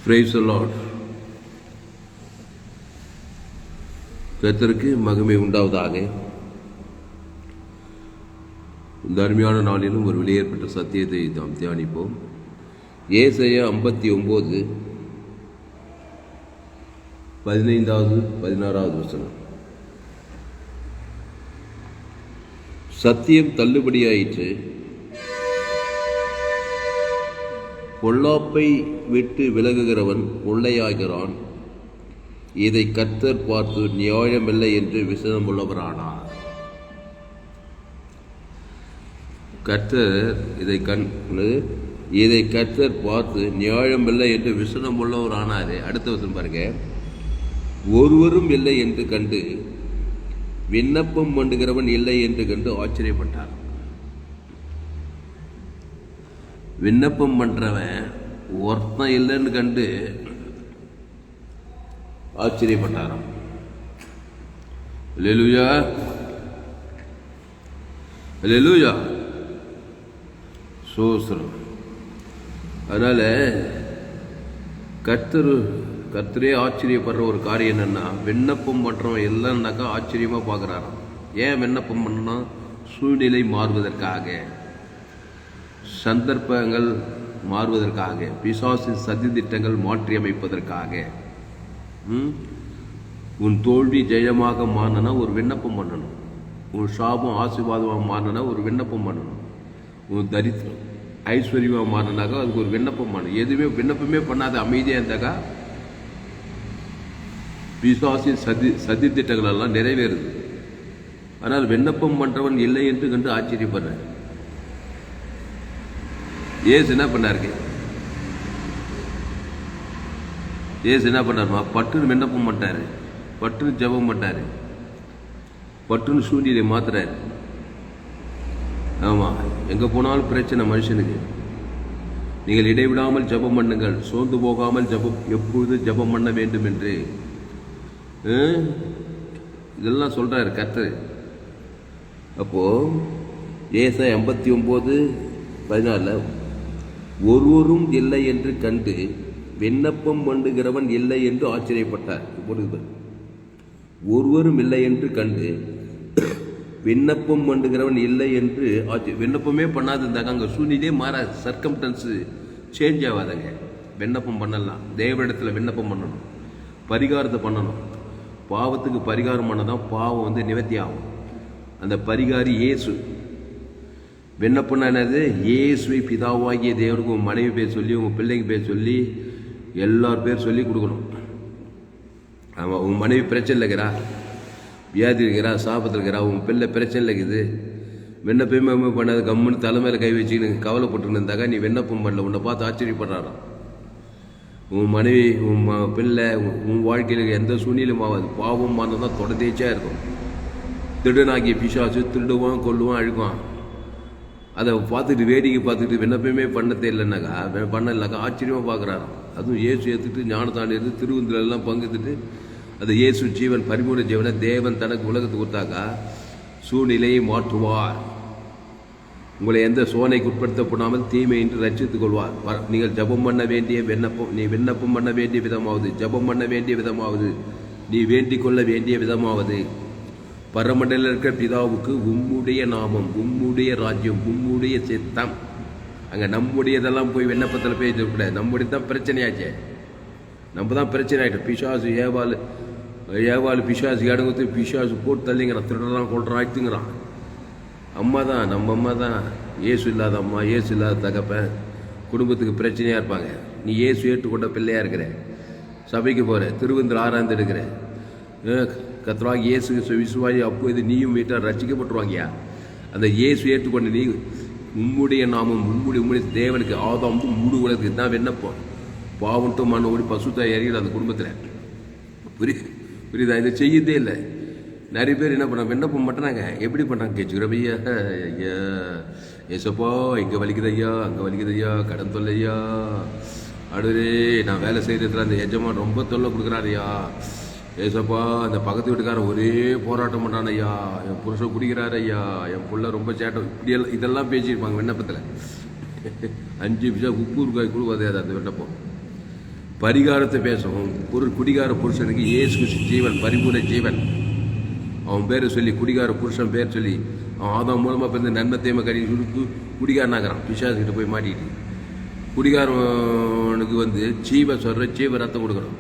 Praise the Lord. கர்த்தருக்கு மகிமை உண்டாவதாக. இந்த அருமையான நாளிலும் ஒரு வெளியேற்பட்ட சத்தியத்தை நாம் தியானிப்போம். ஏசாயா 59 15-16 வசனம். சத்தியம் தள்ளுபடியாயிற்று, பொல்லாப்பை விட்டு விலகுகிறவன் கொள்ளையாகிறான், இதை கர்த்தர் பார்த்து நியாயமில்லை என்று விசனமுள்ளவரானார். இதை கர்த்தர் பார்த்து நியாயமில்லை என்று விசனமுள்ளவரானார். அடுத்த வசனம் பாருங்க. ஒருவரும் இல்லை என்று கண்டு விண்ணப்பம் பண்ணுகிறவன் இல்லை என்று கண்டு ஆச்சரியப்பட்டார். விண்ணப்பம் பண்றவன் ஒருத்தன் இல்லைன்னு கண்டு ஆச்சரியப்பட்டாராம். அல்லேலூயா, அல்லேலூயா, சோஸ்திரம். அதனால கர்த்தரே ஆச்சரியப்படுற ஒரு காரியம் என்னன்னா, விண்ணப்பம் பண்றவன் இல்லைன்னாக்கா ஆச்சரியமா பார்க்குறாராம். ஏன் விண்ணப்பம் பண்ணணும்? சூழ்நிலை மாறுவதற்காக, சந்தர்ப்பங்கள் மாறுவதற்காக, பிசாசின் சதி திட்டங்கள் மாற்றி அமைப்பதற்காக. உன் தோல்வி ஜெயமாக மாறணும்னா ஒரு விண்ணப்பம் பண்ணணும். உன் சாபம் ஆசீர்வாதமாக மாறணும்னா ஒரு விண்ணப்பம் பண்ணணும். உன் தரித்திரம் ஐஸ்வர்யமாக மாறினாக்கா அதுக்கு ஒரு விண்ணப்பம் பண்ணணும். எதுவுமே விண்ணப்பமே பண்ணாத அமைதியாக இருந்தாக்கா பிசாசின் சதி திட்டங்கள் எல்லாம் நிறைவேறுது. ஆனால் விண்ணப்பம் பண்றவன் இல்லை என்று கண்டு ஆச்சரியப்படுற ஏசு என்ன பண்ணாரு? ஏசு என்ன பண்ணாருமா? பட்டுன்னு விண்ணப்பம் பண்ணிட்டாரு, பட்டுன்னு ஜெபம் பண்ணிட்டாரு, பட்டுன்னு சூழ்நிலை மாத்துறாரு. ஆமா, எங்க போனாலும் பிரச்சனை மனுஷனுக்கு. நீங்கள் இடைவிடாமல் ஜெபம் பண்ணுங்கள், சோர்ந்து போகாமல் எப்பொழுது ஜெபம் பண்ண வேண்டும் என்று இதெல்லாம் சொல்றாரு கர்த்தர். அப்போ ஏசாயா 59:14 ஒருவரும் இல்லை என்று கண்டு விண்ணப்பம் பண்ணுகிறவன் இல்லை என்று ஆச்சரியப்பட்டார். ஒருவரும் இல்லை என்று கண்டு விண்ணப்பம் பண்ணுகிறவன் இல்லை என்று விண்ணப்பமே பண்ணாது இருந்தாங்க அங்கே சூழ்நிலையே மாறாது, சர்க்கம்டன்ஸ் சேஞ்ச் ஆகாதங்க. விண்ணப்பம் பண்ணலாம், தேவனிடத்தில் விண்ணப்பம் பண்ணணும், பரிகாரத்தை பண்ணணும். பாவத்துக்கு பரிகாரம் பண்ணதான் பாவம் நிவர்த்தி ஆகும். அந்த பரிகாரி இயேசு. விண்ணப்பம் என்னது? இயேசுவை பிதாவாகிய தேவனுக்கு உன் மனைவி பேர் சொல்லி, உங்கள் பிள்ளைங்க பேர் சொல்லி, எல்லார் பேர் சொல்லி கொடுக்கணும். ஆமாம், உன் மனைவி பிரச்சனை இருக்கிறா, வியாதி இருக்கிறா, சாபத்தில் இருக்கிறா, உன் பிள்ளை பிரச்சனை இருக்குது, விண்ணப்பமே பண்ணாது கம்முன்னு தலைமையில் கை வச்சுக்கின்னு கவலைப்பட்டுன்னு இருந்தாக்கா நீ விண்ணப்பம் பண்ணல. உன்னை பார்த்து ஆச்சரியப்படுறாராம். உன் மனைவி, உன் பிள்ளை, உன் வாழ்க்கையில் எந்த சூழ்நிலையும் ஆகாது. பாவம் தான் தொடர்ந்தேச்சா இருக்கும். திருடனாகிய பிசாசு திருடுவான், கொல்லுவான், அழுவான். அதை பார்த்துட்டு வேடிக்கை பார்த்துட்டு விண்ணப்பமே பண்ண தெரியலன்னாக்கா, பண்ணலாக்கா ஆச்சரியமாக பார்க்குறாராம். அதுவும் இயேசு ஏற்றுட்டு ஞானத்தாண்டி எடுத்து திருவிந்திரெல்லாம் பங்குத்துட்டு அது இயேசு ஜீவன், பரிமூல ஜீவனை தேவன் தனக்கு உலகத்துக்கு கொடுத்தாக்கா சூழ்நிலையை மாற்றுவார். உங்களை எந்த சோதனைக்கு உட்படுத்தப்படாமல் தீமை என்று ரட்சித்துக் கொள்வார். நீங்கள் ஜபம் பண்ண வேண்டிய நீ விண்ணப்பம் பண்ண வேண்டிய விதமாவது, ஜபம் பண்ண வேண்டிய விதமாவது, நீ வேண்டிக் கொள்ள வேண்டிய விதமாவது, பரமண்டல இருக்கிற பிதாவுக்கு உம்முடைய நாமம், உம்முடைய ராஜ்யம், உம்முடைய சித்தம். அங்கே நம்முடையதெல்லாம் போய் விண்ணப்பத்தில் பேசக்கூடாது. நம்முடைய தான் பிரச்சனையாச்சே, நம்ம தான் பிரச்சனை ஆகிட்டோம். பிசாசு ஏவாள் பிசாசு இடங்குத்து பிசாசு போட்டு தள்ளிங்கிறான், திருடலாம் கொள்றான், ஆயிடுத்துங்கிறான். அம்மா தான், நம்ம அம்மா தான். இயேசு இல்லாத அம்மா, இயேசு இல்லாத தகப்பன் குடும்பத்துக்கு பிரச்சனையாக இருப்பாங்க. நீ இயேசு ஏற்றுக்கொண்ட பிள்ளையாக இருக்கிற, சபைக்கு போகிற, திருவிந்திர ஆராய்ந்து எடுக்கிற, கர்த்தராகிய இயேசு விசுவாசி, அப்போது நீயும் வீட்டால் ரட்சிக்கப்பட்டுருவாங்கயா. அந்த இயேசு ஏற்றுக்கொண்ட நீ உம்முடைய நாமம், உம்முடைய தேவனுக்கு ஆதாம் முழு உலகத்துக்கு தான் விண்ணப்பம். பாவன்ட்டு மண்ணை ஓடி பசுத்தாய் அறிகிற அந்த குடும்பத்தில் புரியுதா? இதை செய்யதே இல்லை. நிறைய பேர் என்ன பண்ணாங்க? விண்ணப்பம் பண்ணுறாங்க. எப்படி பண்ணுறாங்க? கேச்சுக்கிறோம். ஐயா, ஐயா ஏசப்பா, இங்கே வலிக்குது ஐயா, அங்கே வலிக்குது ஐயா, கடன் தொல்லை ஐயா, அடுவே நான் வேலை செய்கிறதுல அந்த எஜமான் ரொம்ப தொல்லை கொடுக்குறாரு ஐயா, ஏசப்பா அந்த பக்கத்து வீட்டுக்காரன் ஒரே போராட்டம் பண்ணுறான் ஐயா, என் புருஷன் குடிக்கிறாரு ஐயா, என் பிள்ளை ரொம்ப சேட்டம், இப்படியெல்லாம் இதெல்லாம் பேசியிருப்பாங்க விண்ணப்பத்தில். 5 நிமிஷம் உப்பு இருக்காய் கொடுக்காதே அது அந்த விண்ணப்பம். பரிகாரத்தை பேசும். ஒரு குடிகார புருஷனுக்கு இயேசு கிறிஸ்து ஜீவன், பரிபூர்ண ஜீவன். அவன் பேரை சொல்லி, குடிகார புருஷன் பேர் சொல்லி, அவன் ஆதாம் மூலமாக பிறந்த நன்மை தேமை கறி சுருக்கு குடிகாரனாகிறான். பிசாசுக்கிட்ட போய் மாட்டிக்கிட்டு குடிகாரனுக்கு ஜீவ சொல்கிற ஜீவ ரத்தம் கொடுக்குறான்.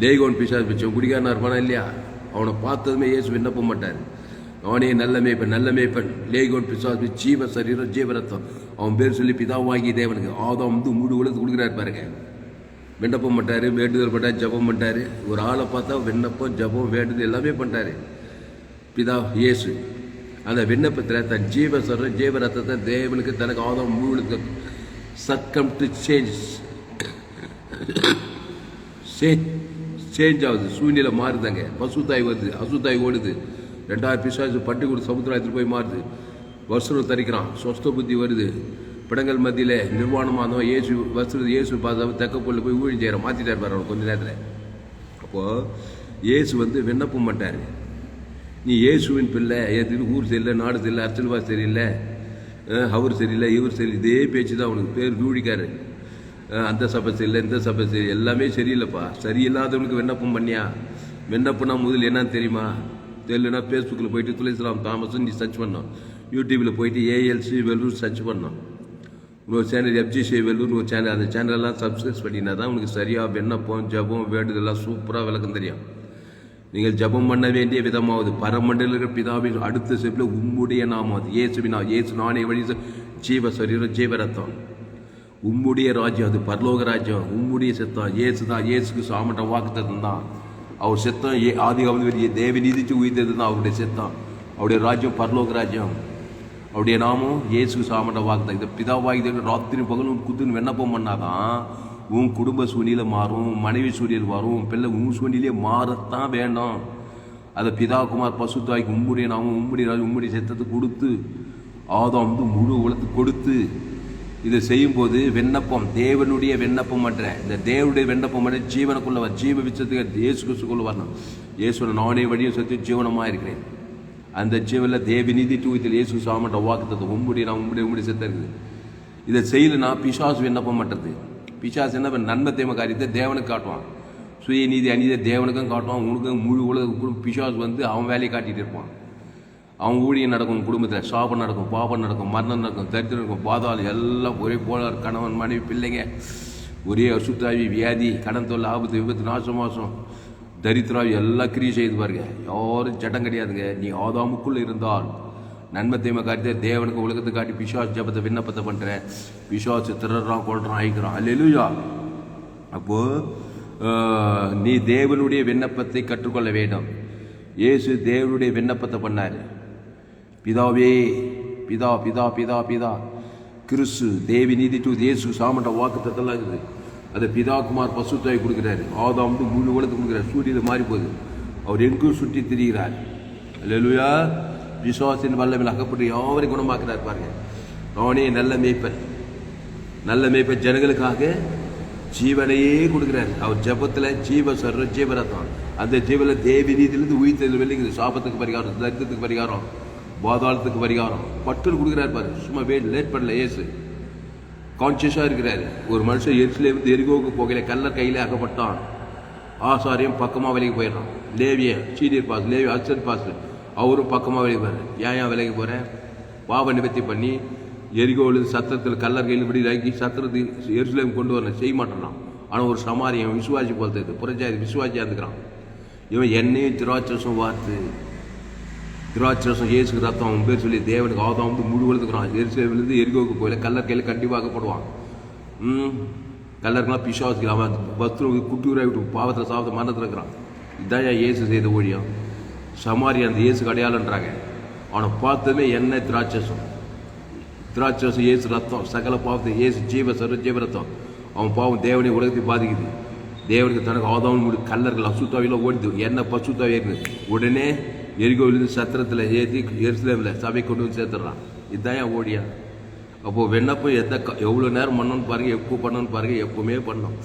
லேகோன் பிசாசு வச்சவன் குடிகாரனா இருப்பானா இல்லையா? அவனை பார்த்ததுமே இயேசு விண்ணப்ப மாட்டார். அவனே நல்ல மேய்ப்பன் லேகோன் பிசாசு ஜீவ சரீரம் ஜீவ ரத்தம். அவன் பேர் சொல்லி பிதாவாகி தேவனுக்கு ஆதாம் முழு உலகத்து கொடுக்குறாரு பாருங்க. விண்ணப்பம் பண்ணிட்டாரு, வேண்டுதல் பண்ணார், ஜபம் பண்ணிட்டாரு. ஒரு ஆளை பார்த்தா விண்ணப்பம், ஜபம், வேண்டுதல் எல்லாமே பண்ணிட்டாரு பிதா இயேசு. அந்த விண்ணப்பத்தில் தன் ஜீவ சொல்ற ஜீவ ரத்தத்தை தேவனுக்கு தனக்கு ஆதாம் முழு சக்கம் டு சேஞ்ச் ஆகுது. சூழ்நிலை மாறுதாங்க. பசுத்தாய் வருது, அசுத்தாய் ஓடுது. 2000 பிசாசு பட்டி கொடுத்து சமுத்திரத்தில் போய் மாறுது. வஸ்திரம் தரிக்கிறான், சொஸ்த புத்தி வருது. பிடங்கள் மத்தியில் நிர்வாணமாக இயேசு வஸ்திரம் இயேசு பார்த்தா தெக்கப்பொருள் போய் ஊழி செய்கிறான். மாற்றிட்டார் பாரு கொஞ்ச நேரத்தில். அப்போது இயேசு விண்ணப்பம் பண்ணிட்டார். நீ இயேசுவின் பிள்ளை, எதுக்கு ஊர் சரியில்லை, நாடு சரியில்லை, அரசியல்வாதி சரியில்லை, அவர் சரியில்லை, இவர் சரியில்லை, இதே பேச்சு தான் அவனுக்கு. பேர் ரூழிக்காரு. அந்த சபை சரியில்லை, இந்த சபை சரி, எல்லாமே சரியில்லைப்பா. சரியில்லாதவனுக்கு விண்ணப்பம் பண்ணியா? விண்ணப்பம்னா முதல் என்னன்னு தெரியுமா? தெரியலனா ஃபேஸ்புக்கில் போயிட்டு துளசிராம் தாமஸ் நீ சர்ச் பண்ணோம். யூடியூப்பில் போயிட்டு ஏஎல்சி வெல்லூர் சர்ச் பண்ணோம். இன்னொரு சேனல் FGC வெல்லூர் ஒரு சேனல். அந்த சேனலெல்லாம் சப்ஸ்கிரைப் பண்ணினா தான் உனக்கு சரியாக விண்ணப்பம், ஜபம், வேண்டுதெல்லாம் சூப்பராக விளக்கம் தெரியும். நீங்கள் ஜபம் பண்ண வேண்டிய விதமாவது பரமண்டல இருக்கிற பிதாவின் அடுத்த செப்பில் உம்முடைய நாமாவது இயேசுவினா. இயேசு நானே வழி ஜீவ சரீரம் ஜீவ ரத்தம். உம்முடைய ராஜ்யம், அது பரலோக ராஜ்யம். உம்முடைய சித்தம் இயேசு தான். இயேசுக்கு சாமட்ட வாக்குத்தத்தம் தான். அவர் சித்தம் ஆதி காலத்தில் தேவ நீதிச்சு உயிர்த்தது தான் அவருடைய சித்தம். அவருடைய ராஜ்யம் பரலோக ராஜ்யம். அவருடைய நாமம் இயேசுக்கு சாமட்ட வாக்குத்தான். இந்த பிதாவாகி ராத்திரி பகலும் குத்துன்னு விண்ணப்பம் பண்ணாதான் உன் குடும்ப சூழ்நிலை மாறும், மனைவி சூழ்நிலை மாறும், பிள்ளை உன் சூழ்நிலையே மாறத்தான் வேணும். அதை பிதா குமார் பசுத்தாய்க்கு உம்முடைய நாமம், உம்முடைய ராஜ்யம், உம்முடைய சித்தத்தை கொடுத்து ஆதாம் முழு உலகத்து கொடுத்து இதை செய்யும்போது விண்ணப்பம் தேவனுடைய விண்ணப்பம் பண்ற இந்த தேவனுடைய விண்ணப்பம் பண்ண ஜீவனுக்குள்ள ஜீவ விச்சத்துக்கு இயேசு கிறிஸ்துக்குள்ள வரணும். இயேசு நானே வழியும் சத்து ஜீவனமாக இருக்கிறேன். அந்த ஜீவனில் தேவ நீதி தூயத்தில் இயேசு சாமட்ட வாக்குத்தத்தை உம்முடைய நான் உம்முடைய சித்தம் இருக்குது. இதை செய்யலைன்னா பிசாசு விண்ணப்பம் பண்ணுறது. பிசாசு என்ன நன்மை தேம காரியத்தை தேவனுக்கு காட்டுவான். சுய நீதி அநீதி தேவனுக்கும் காட்டுவான். உனக்கும் முழு உலக பிசாசு அவன் வேலையை காட்டிகிட்டு இருப்பான். அவன் ஊழியம் நடக்கும், குடும்பத்தில் சாபம் நடக்கும், பாபம் நடக்கும், மரணம் நடக்கும், தரித்திரம் இருக்கும், பாதாளம் எல்லாம் ஒரே போல. கணவன் மனைவி பிள்ளைங்க ஒரே அசுத்தாவி வியாதி கடன் தொல்லை ஆபத்து விபத்து நாசமாசம் தரித்திராவி எல்லாம் கிரியை செய்து பாருங்க. யாரும் சட்டம் கிடையாதுங்க. நீ ஆதாமுக்குள்ளே இருந்தால் நன்மை தேமை காட்டி தேவனுக்கு உலகத்தை காட்டி பிசாசு ஜபத்தை விண்ணப்பத்தை பண்ணுறேன். பிசாசு திறறான், கொள்றான், அழிக்கிறான். அல்லேலூயா. அப்போது நீ தேவனுடைய விண்ணப்பத்தை கற்றுக்கொள்ள வேண்டும். இயேசு தேவனுடைய விண்ணப்பத்தை பண்ணார். பிதாவே பிதா பிதா பிதா பிதா கிறிஸ்து தேவி நீதி டூ இயேசு சாமண்ட வாக்குத்தத்தெல்லாம் இருக்குது. அதை பிதா குமார் பசுத்தாய் கொடுக்குறாரு. ஆதாம் முழு உலகத்தை கொடுக்குறாரு. சூரியனை மாறி போகுது. அவர் எங்கும் சுற்றி திரிகிறார். அல்லேலூயா. விசுவாசின் வல்லமையில் அகப்பட்டு யாவரையும் குணமாக்குறார் பாருங்க. நானே நல்ல மேய்ப்பன். நல்ல மேய்ப்பன் ஜனங்களுக்காக ஜீவனையே கொடுக்குறாரு. அவர் ஜபத்தில் ஜீவ சர்ற ஜீவரத்தான். அந்த ஜீவனில் தேவி நீதியிலிருந்து உயிர்த்தல் வெளிங்குது. சாபத்துக்கு பரிகாரம், தரித்திரத்துக்கு பரிகாரம், பாதாளத்துக்கு பரிகாரம் பட்டுன்னு கொடுக்குறாரு பாரு. சும்மா லேட் பண்ணல. ஏசு கான்சியஸாக இருக்கிறாரு. ஒரு மனுஷன் எரிசிலேருந்து எரிகோவுக்கு போகல, கல்லர் கையில் அகப்பட்டான். ஆசாரியம் பக்கமாக விலைக்கு போயிடறான். லேவிய senior boss, Levi assistant boss, அவரும் பக்கமாக விலைக்கு போகிறார். ஏன் விலைக்கு போகிறேன்? பாவ நிவர்த்தி பண்ணி எரிகோவிலிருந்து சத்திரத்தில் கல்லர் கையில் இப்படி இறக்கி சத்திரத்துக்கு எரிசிலேம் கொண்டு வரணும். செய்ய மாட்டான். ஆனால் ஒரு சமாரியம் விசுவாசி போல் தெரியுது. புரட்சாதி விசுவாசியாக இருந்துக்கிறான். இவன் எண்ணெயும் திராட்சரசம் வார்த்து திராட்சரசம் இயேசுக்கு ரத்தம் அவன் பேர் சொல்லி தேவனுக்கு ஆதாம் முழு வளர்த்துக்கிறான். எரிசிலேமிலிருந்து எரிகோவுக்கு போயில கல்லர் கையில் கண்டிப்பாக்கப்படுவான். கல்லருக்கெல்லாம் பிசாசுக்கு அவன் வஸ்திரம் குட்டி ஊராக விட்டு பாவத்தில் சாப்பிட்டு மரணத்தில் இருக்கிறான். இதான் இயேசு செய்த ஊழியம். சமாரி அந்த இயேசுக்கு அடையாளன்றாங்க. அவனை பார்த்ததுமே எண்ணெய் திராட்சரசம் இயேசு ரத்தம் சகல பாவத்தை இயேசு ஜீவ சர்வ ஜீவ ரத்தம். அவன் பாவம் தேவனை உலகத்தை பாதிக்குது. தேவனுக்கு தனக்கு ஆதாம் முடி கல்லர்கள் அசுத்தாவிலாம் ஓடிது. என்ன பசுத்தாவே இருக்குது. உடனே எரிகோவிலிருந்து சத்திரத்தில் ஏற்றி எருசலேமில் சபை கொண்டு வந்து சேர்த்துடுறான். இதுதான் ஓடியா. அப்போது விண்ணப்பம் எவ்வளோ நேரம் பண்ணணும்னு பாருங்கள், எப்போ பண்ணணும்னு பாருங்கள். எப்பவுமே பண்ணணும்.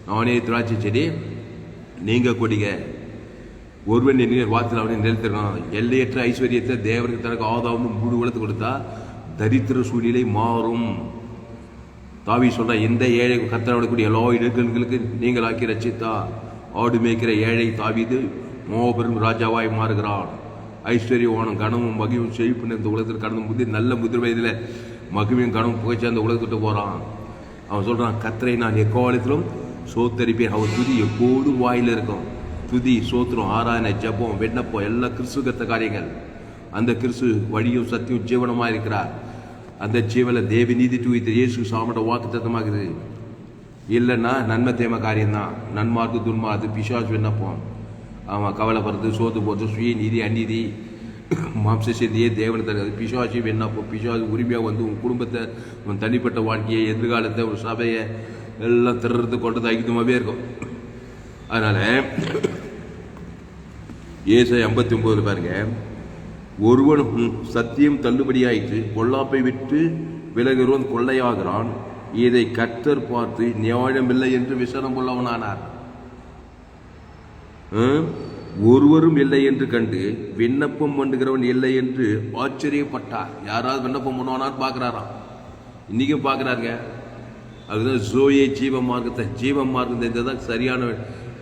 நானே திராட்சை செடி நீங்கள் கொடிங்க, ஒருவன் நீர் வார்த்தையில் அவனை நிறுத்திடணும். எல்லையற்ற ஐஸ்வர்யத்தை தேவனுக்கு தனக்கு ஆதாவும் முழு உலகத்தை கொடுத்தா தரித்திர சூழ்நிலை மாறும். தாவீது சொல்றான், எந்த ஏழை கர்த்தரோட கூடிய எல்லா இடங்களுக்கு நீங்கள் ஆக்கி ரட்சித்தா. ஆடு மேய்க்கிற ஏழை தாவீது மாபெரும் ராஜாவாய் மாறுகிறான். ஐஸ்வர்யவானும் கனமும் மகிழும் செழிப்பு இந்த உலகத்தில் கடந்து நல்ல முதிர் வயதில் மகிமையும் கனமும் புகைச்சு அந்த உலகத்துட்டு போறான். அவன் சொல்றான், கர்த்தரை நான் எக்காலத்திலும் சோத்தரிப்பேன். அவர் துதி எப்போதும் வாயில் இருக்கும். துதி, சோத்திரம், ஆராதனை, ஜபம், விண்ணப்பம் எல்லாம் கிறிஸ்து கத்த காரியங்கள். அந்த கிறிஸ்து வழியும் சத்தியம் ஜீவனமாக இருக்கிறார். அந்த ஜீவனை தேவி நீதி தூய்த்து இயேசு சாமட வாக்கு தத்தமாகுது. இல்லைன்னா நன்மை தேம காரியம்தான். நன்மார்க்கு துன்மார்க்கு பிசாசு விண்ணப்பம். அவன் கவலைப்படுறது, சோத்து போகிறது, சுய நீதி அநீதி மாம்ச செய்தியே தேவனை தருகிறது. பிசாசு விண்ணப்பம். பிசாசு உரிமையாக வந்து உன் குடும்பத்தை, உன் தனிப்பட்ட வாழ்க்கையை, எதிர்காலத்தை, ஒரு சபையை எல்லாம் திறது கொண்டது ஐக்கியமாகவே இருக்கும். அதனால் ஏசாயா 59 பாருங்க, ஒருவன் சத்தியம் தள்ளுபடியாயிற்று, பொல்லாப்பை விட்டு விலகுவன் கொள்ளையாகிறான். இதை கர்த்தர் பார்த்து நியாயமில்லை என்று விசனம் கொள்ளவனானார். ஒருவரும் இல்லை என்று கண்டு விண்ணப்பம் பண்ணுகிறவன் இல்லை என்று ஆச்சரியப்பட்டார். யாராவது விண்ணப்பம் பண்ணுவானான்னு பார்க்குறாராம். இன்றைக்கும் பார்க்குறாருங்க. அதுதான் ஜோயே ஜீவ மார்க்கத்தை. ஜீவ மார்க்கம் தெரிஞ்சதான் சரியான.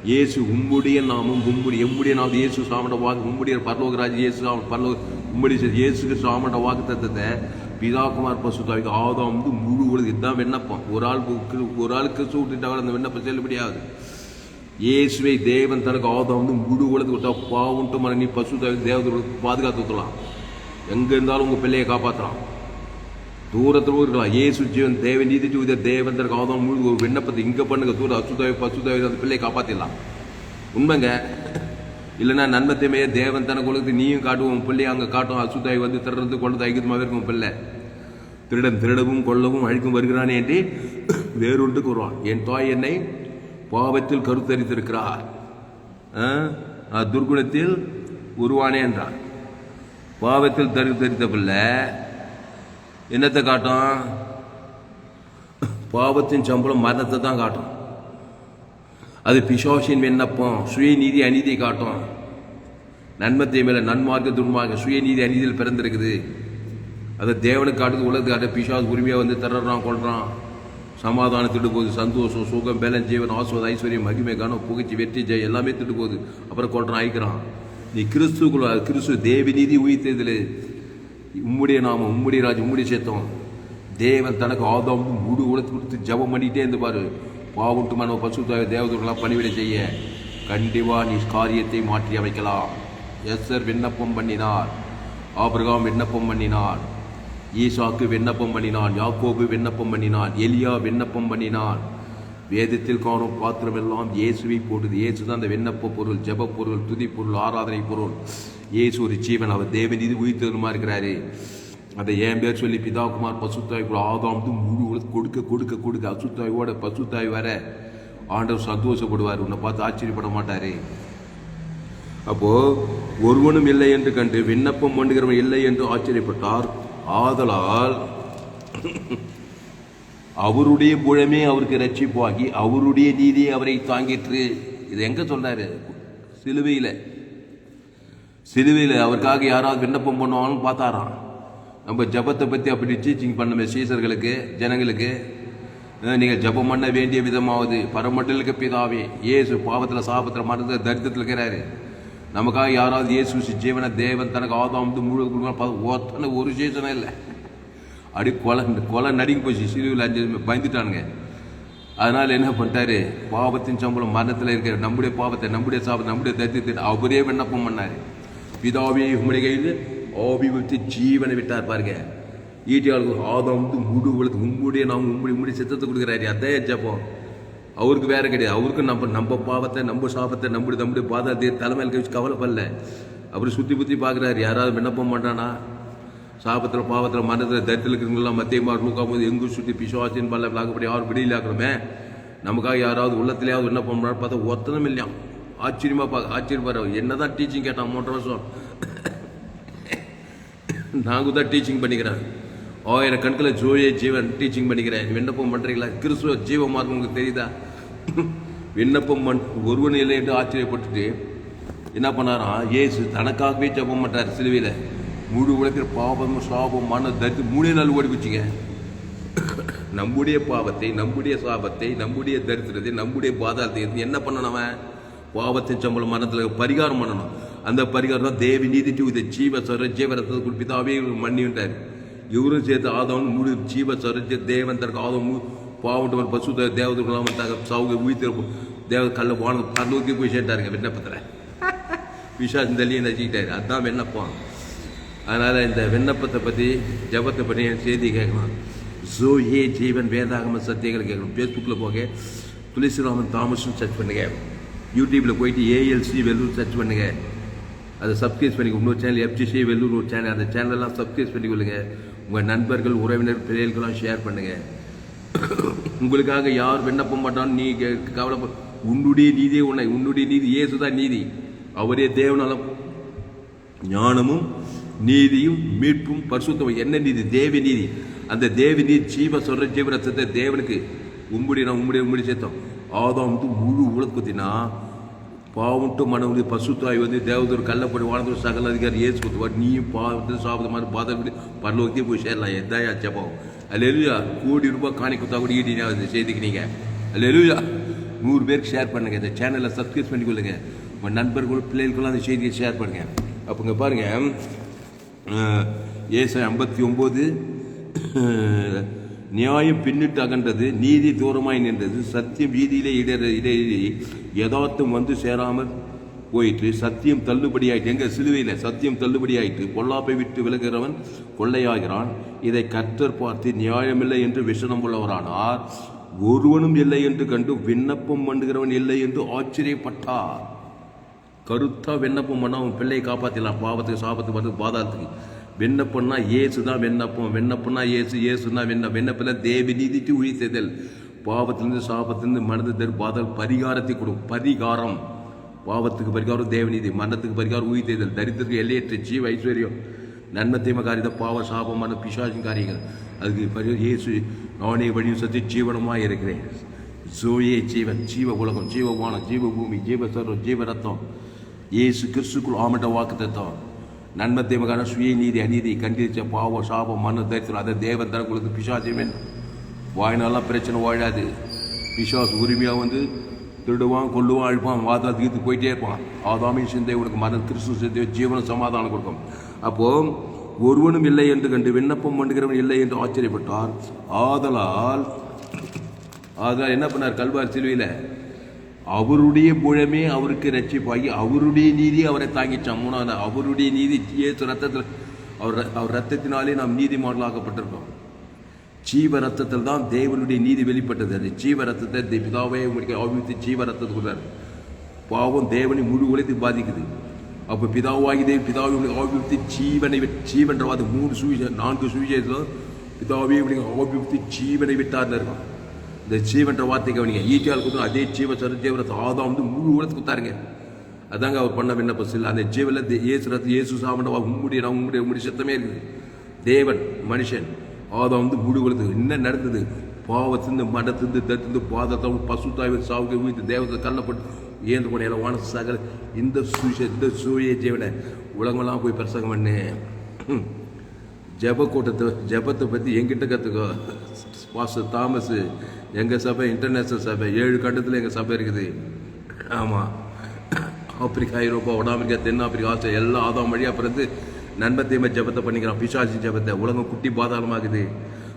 இயேசு உம்முடைய நாமும் எம்முடைய நாமம் இயேசு சாமட வாக்கு. உம்முடைய பரலோகராஜ் இயேசு பரலோக உம்முடைய இயேசுக்கு சாமட வாக்கு தத்தத்தை பிதாகுமார் பசுத்தாவிக்கு ஆதாம் வந்து முழு உலகம். இதுதான் விண்ணப்பம். ஒரு ஆளுக்கு சூட்டிட்டவர் அந்த விண்ணப்பம் செல்லுபடியாகுது. இயேசுவை தேவன் தனக்கு ஆதாம் வந்து முழு உலகத்துக்கு விட்டா பாவுன்ட்டு மன நீ பசுத்தாவி தேவதற்கு பாதுகாத்து ஊற்றலாம். எங்கே இருந்தாலும் உங்கள் பிள்ளையை காப்பாற்றலாம். தூரத்தில் இருக்கலாம். இயேசு ஜீவன் தேவ நீதி தேவன் தனக்கு ஆதாம் முழு ஒரு விண்ணப்பத்தை இங்கே பண்ணுங்க. தூரம் அசுத்தாவி பசுத்தாவி அந்த பிள்ளையை காப்பாற்றிடலாம். உண்மைங்க. இல்லைன்னா நன்மத்தைமையே தேவன் தனக்கு உலகத்துக்கு நீயும் காட்டுவோம், உன் பிள்ளையை அங்கே காட்டும். அசுத்தாய் வந்து திருடுறது கொண்டது ஐக்கியமாகவே இருக்கும். உன் பிள்ளை திருடன் திருடவும் கொள்ளவும் அழிக்கும் வருகிறானே என்று வேறொன்றுக்கு வருவான். என் தாய் என்னை பாவத்தில் கருத்தரித்திருக்கிறார், துர்குணத்தில் உருவானே என்றார். பாவத்தில் கருத்தரித்த பிள்ளை என்னத்தை காட்டும்? பாவத்தின் சம்பளம் மரணத்தை தான் காட்டும். அது பிசாசின் விண்ணப்பம். சுயநீதி அநீதி காட்டும். நன்மத்தை மேல நன்மார்க்க துன்மார்க்க சுயநீதி அநீதியில் பிறந்திருக்குது. அதை தேவனுக்கு காட்டுது, உலகத்துக்கு காட்டு. பிசாசு உரிமையாக வந்து தர்றான், கொள்றான். சமாதானம் திட்டு போகுது. சந்தோஷம், சுகம், பேலன், ஜீவன், ஆஸ்வாத, ஐஸ்வர்யம், மகிமை, கனம், புகழ்ச்சி, வெற்றி, ஜெயம் எல்லாமே திட்டு போகுது. அப்புறம் கொள்றான், அழிக்கிறான். நீ கிறிஸ்துக்குள்ள கிறிஸ்து தேவி நீதி உயிர்த்ததில் உம்முடைய நாமம், உம்முடைய ராஜ், உம்முடைய சேத்தம். தேவன் தனக்கு ஆதாம் முழு உலகத்து கொடுத்து ஜபம் பண்ணிட்டே இருந்து பாரு. பாவுட்டு மனோ பசுத்தாய தேவதூர்களாம் பணிவிடை செய்ய கண்டிப்பா நீ காரியத்தை மாற்றி அமைக்கலாம். எஸ்ஸர் விண்ணப்பம் பண்ணினார். ஆபிரகாம் விண்ணப்பம் பண்ணினார். ஈசாக்கு விண்ணப்பம் பண்ணினான். யாக்கோபு விண்ணப்பம் பண்ணினான். எலியா விண்ணப்பம் பண்ணினான். வேதத்தில் காணும் பாத்திரம் எல்லாம் இயேசுவை போடுது. இயேசு தான் அந்த விண்ணப்ப பொருள், ஜப பொருள், துதி பொருள், ஆராதனை பொருள். இயேசு ஒரு ஜீவன். அவர் தேவன் இது உயிர்த்தெழுமா இருக்கிறாரு. அதை என் பேர் சொல்லி பிதாகுமார் பசுத்தாய் ஆதாம் முழு கொடுக்க கொடுக்க கொடுக்க அசுத்தாயோட பசுத்தாய் வர ஆண்டவர் சந்தோஷப்படுவார். உன்னை பார்த்து ஆச்சரியப்பட மாட்டாரு. அப்போ ஒருவனும் இல்லை என்று கண்டு விண்ணப்பம் பண்ணுகிறவன் இல்லை என்று ஆச்சரியப்பட்டார். ஆதலால் அவருடைய புழமே அவருக்கு ரட்சிப்பாகி அவருடைய நீதியை அவரை தாங்கிற்று. இது எங்க சொல்றாரு? சிலுவையில் அவருக்காக யாராவது விண்ணப்பம் பண்ணுவாங்கன்னு பார்த்தாராம். நம்ம ஜபத்தை பற்றி அப்படி டீச்சிங் பண்ண சீசர்களுக்கு, ஜனங்களுக்கு, நீங்கள் ஜபம் பண்ண வேண்டிய விதமாவது பரமண்டலுக்கு பிதாவே. இயேசு பாவத்தில் சாபத்தில் மறந்து தரித்திரத்தில் இருக்கிறாரு. நமக்காக யாராவது இயேசு ஜீவன தேவன் தனக்கு ஆதாம் முழு ஒத்தனை ஒரு சீசனும் இல்லை. அப்படி கொலை நடுங்கி போச்சு. சிலுவையில் 5 பயந்துட்டானுங்க. அதனால் என்ன பண்ணிட்டாரு? பாவத்தின் சம்பளம் மரணத்தில் இருக்கிற நம்முடைய பாவத்தை, நம்முடைய சாபத்தை, நம்முடைய தரித்திரத்தை அவரே விண்ணப்பம் பண்ணார். பிதாவே உம்முடைய கையில் ஆவி விட்டு ஜீவனை விட்டார் பாருங்க. ஈட்டியாளுக்கு ஆதாம் முழு உலகத்து உம்முடைய நாம் உம்முடைய சித்தத்தை கொடுக்குறாரு. அதே ஜபம். அவருக்கு வேற கிடையாது. அவருக்கு நம்ம பாவத்தை, நம்ம சாபத்தை, நம்முடைய பாதத்தை தலைமையில் கழிச்சு கவலைப்படல. அப்படி சுற்றி புத்தி பார்க்குறாரு. யாராவது விண்ணப்பம் பண்ணானா? சாபத்தில், பாவத்தில், மனத்தில், தரித்தில் இருக்கிறவங்களாம் மத்தியமாக நூக்காம எங்கும் சுற்றி பிசுவாசின் பல்ல விளாக்கப்படி யாரும் விடியில் ஆக்கணுமே. நமக்காக யாராவது உள்ளத்திலேயாவது விண்ணப்பம் பண்ணான்னு பார்த்தா ஒத்தனும் இல்லையா? ஆச்சரியப்படுற. என்னதான் டீச்சிங் கேட்டான் 3 வருஷம். நாங்கள் தான் டீச்சிங் பண்ணிக்கிறேன். 1000 கணக்கில் ஜோயே ஜீவன் டீச்சிங் பண்ணிக்கிறேன். விண்ணப்பம் பண்ணுறீங்களா? கிறிஸ்துவ ஜீவ மார்க்கம் உங்களுக்கு தெரியுதா? விண்ணப்பம் ஒருவன் இல்லை என்று ஆச்சரியப்பட்டுட்டு என்ன பண்ணாராம்? இயேசு தனக்காகவே ஜபம் பண்ணுறாரு. சிலுவையில் முழு உலகிற பாவம், சாபம், மன தரித்து 3 நாள் ஓடி போச்சுங்க. நம்முடைய பாவத்தை, நம்முடைய சாபத்தை, நம்முடைய தரித்திரத்தை, நம்முடைய பாதாளத்தை என்ன பண்ணணும்? அவன் பாவத்தின் சம்பளம் மரணத்தில் பரிகாரம் பண்ணணும். அந்த பரிகாரம் தான் தேவி நீதி இதை ஜீவ சர ஜீவரத்தை குறிப்பித்தாவே மன்னிட்டார். இவரும் சேர்த்து ஆதவன் முழு ஜீவ சரஜ தேவன் தற்கு ஆதவன் பாவட்டு பசு தேவதை சவுக உயிர்த்து தேவ கல்ல போன பல்லூக்கி போய் சேர்த்தாருங்க விண்ணப்பத்தில். விசுவாசம் தள்ளியை நச்சிக்கிட்டாரு. அதுதான் விண்ணப்பம். அதனால் இந்த விண்ணப்பத்தை பற்றி ஜபத்தை பற்றி செய்தி கேட்கலாம். ஜோயே ஜீவன் வேதாகம சத்தியங்களை கேட்கணும். ஃபேஸ்புக்கில் போக துளசிராமன் தாமஸும் சர்ச் பண்ணுங்க. யூடியூப்பில் போயிட்டு ஏஎல்சி வெல்லூர் சர்ச் பண்ணுங்க. அதை சப்ஸ்கிரைப் பண்ணிக்க. இன்னொரு சேனல் எஃப்ஜிசி வெல்லூர் ஒரு சேனல், அந்த சேனலெல்லாம் சப்ஸ்கிரைப் பண்ணிக்கொள்ளுங்க. உங்கள் நண்பர்கள் உறவினர் பிள்ளைகளுக்கெல்லாம் ஷேர் பண்ணுங்கள். உங்களுக்காக யார் விண்ணப்பம் பண்ணாலும் நீ கவலைப்பட. உன்னுடைய நீதியே உன்னுடைய நீதி இயேசுதான் நீதி. அவரே தேவனாலும் ஞானமும் நீதியும் மீட்பும் பரிசுத்தமும். என்ன நீதி? தேவி நீதி. அந்த தேவி நீதி ஜீவ சொல்ற ஜீவரத்தை தேவனுக்கு உம்முடைய சேர்த்தோம். ஆதாம் வந்து முழு உலகத்தினா பாவம்ட்டு மனம் பசுத்தாய் வந்து தேவதூர் கல்லப்படி வாழ்ந்தவர் சகல அதிகாரி ஏசு கொடுத்துவார். நீயும் பாவத்தில் சாப்பிட மாதிரி பாதப்படி பரலோகத்தையே போய் சேரலாம். எதாயா ஜபம். அல்லேலூயா. ₹1,00,000 காணி கொடுத்தா கூட ஈடினா செய்திக்கு நீங்கள் அல்லேலூயா 100 பேருக்கு ஷேர் பண்ணுங்கள். இந்த சேனலை சப்ஸ்கிரைப் பண்ணிக்கொள்ளுங்க. உங்கள் நண்பர்கள் பிள்ளைகளுக்கெல்லாம் அந்த செய்தியை ஷேர் பண்ணுங்கள். அப்போங்க பாருங்கள், ஏசாயா 59 நியாயம் பின்னிட்டு அகன்றது, நீதி தூரமாய் நின்றது, சத்தியம் வீதியிலே இடறி யதார்த்தம் வந்து சேராமல் போயிட்டு, சத்தியம் தள்ளுபடி ஆயிட்டு. எங்க சிலுவையில் சத்தியம் தள்ளுபடி ஆயிட்டு. பொல்லாப்பை விட்டு விலகிறவன் கொள்ளையாகிறான். இதை கர்த்தர் பார்த்து நியாயமில்லை என்று விஷனம் உள்ளவரானார். ஒருவனும் இல்லை என்று கண்டு விண்ணப்பம் பண்ணுகிறவன் இல்லை என்று ஆச்சரியப்பட்டார். கருத்தா விண்ணப்பம் பண்ண அவன் பிள்ளையை காப்பாற்றலாம். பாவத்துக்கு சாபத்துக்கு பார்த்து பாதாளத்துக்கு. விண்ணப்பம்னா இயேசு தான் விண்ணப்பம். விண்ணப்பம்னா இயேசுனா விண்ணப்பில் தேவி நீதிக்கு உயிர்த்தெதல். பாவத்திலிருந்து சாபத்திலிருந்து மனது பாதாள பரிகாரத்தை கொடுக்கும். பரிகாரம் பாவத்துக்கு பரிகாரம் தேவநீதி, மரணத்துக்கு பரிகாரம் உயிர்த்தெதல், தரித்திரத்துக்கு எல்லையற்ற ஜீவ ஐஸ்வர்யம், நன்மை தீமை காரியத்தை பாவ சாபமான பிசாசின் காரியங்கள். அதுக்கு பரிகாரம் இயேசு. நானே வழியும் சத்தி ஜீவனமாக இருக்கிறேன். ஜோயே ஜீவன், ஜீவ உலகம், ஜீவ வானம், ஜீவ பூமி, ஜீவ சர்வம், ஜீவ ரத்தம். இயேசு கிறிஸ்துக்குள் ஆமட்ட வாக்கு தத்துவம். நன்மை தீமைக்கான சுய நீதி அநீதி கண்டிச்ச பாவம் சாபம் மன தரித்திரம். அதை தேவன் தரக்குள்ளது பிசாசியவன் வாயினாலாம் பிரச்சனை வாழாது. பிசாசு உரிமையாக வந்து திருடுவான், கொல்லுவான், அழிப்பான், வாதா தீர்த்து போயிட்டே இருப்பான். ஆதாமே சிந்தை உனக்கு மன கிறிஸ்து சிந்தை ஜீவன சமாதானம் கொடுக்கும். அப்போ ஒருவனும் இல்லை என்று கண்டு விண்ணப்பம் பண்ணுகிறவன் இல்லை என்று ஆச்சரியப்பட்டார். ஆதலால் என்ன பண்ணார்? கல்வாரி சிலுவையில் அவருடைய புழமே அவருக்கு ரட்சிப்பாகி அவருடைய நீதி அவரை தாங்கிச்சான். மூணாவது அவருடைய நீதி இயேசு ரத்தத்தில், அவர் ரத்தத்தினாலே நாம் நீதிமான்களாக்கப்பட்டிருக்கோம். ஜீவ ரத்தத்தில் தான் தேவனுடைய நீதி வெளிப்பட்டது. அது ஜீவ ரத்தத்தை பிதாவே உங்களுக்கு ஆவித்து ஜீவ ரத்தத்தை கொடுத்தாரு. பாவம் தேவனை முழு உலகத்தை பாதிக்குது. அப்போ பிதாவாகி பிதாவை ஆவித்து ஜீவனை ஜீவன்றவாது 3 சுவிசேஷம் 4 சுவிசேஷம் பிதாவே ஆவித்து ஜீவனை விட்டார்னு இருக்கும். இந்த ஜீவன்ற வார்த்தை கவனிங்க. ஈட்டியால் கொடுத்தோம் அதே ஜீவ சரஜீவரத்தை ஆதாம் வந்து முழு உலகத்துக்கு கொடுத்தாருங்க. அதாங்க அவர் பண்ண விண்ணப்பம் இல்லை. அந்த ஜீவனில் இயேசு ரத்து இயேசு சாமண்டவா உம்முடைய சத்தமே இருக்குது. தேவன் மனுஷன் ஆதாம் வந்து முழு உலகத்துக்கு என்ன நடந்தது? பாவத்திலிருந்து மடத்திலிருந்து தத்திருந்து பாதத்தை பசுத்தாய் சாவுக்கு வீட்டு தேவத்தை கல்லப்பட்டு ஏந்து போன எல்லாம் வான சகல இந்த சூரிய ஜீவனை உலகமெல்லாம் போய் பிரசங்கம் பண்ணு. ஜபத்தை பற்றி எங்கிட்ட கற்றுக்கோ. பாஸ்டர் தாமஸ் எங்கள் சபை இன்டர்நேஷ்னல் சபை 7 கட்டத்தில் எங்கள் சபை இருக்குது. ஆமாம், ஆப்பிரிக்கா, ஐரோப்பா, வட அமெரிக்கா, தென்னாப்பிரிக்கா, ஆஸ்திரேலியா எல்லாம் ஆதாம் வழியாக பிறந்து நன்மத்தையுமே ஜபத்தை பண்ணிக்கிறான். பிசாசி ஜபத்தை. உலகம் குட்டி பாதாளமாகுது.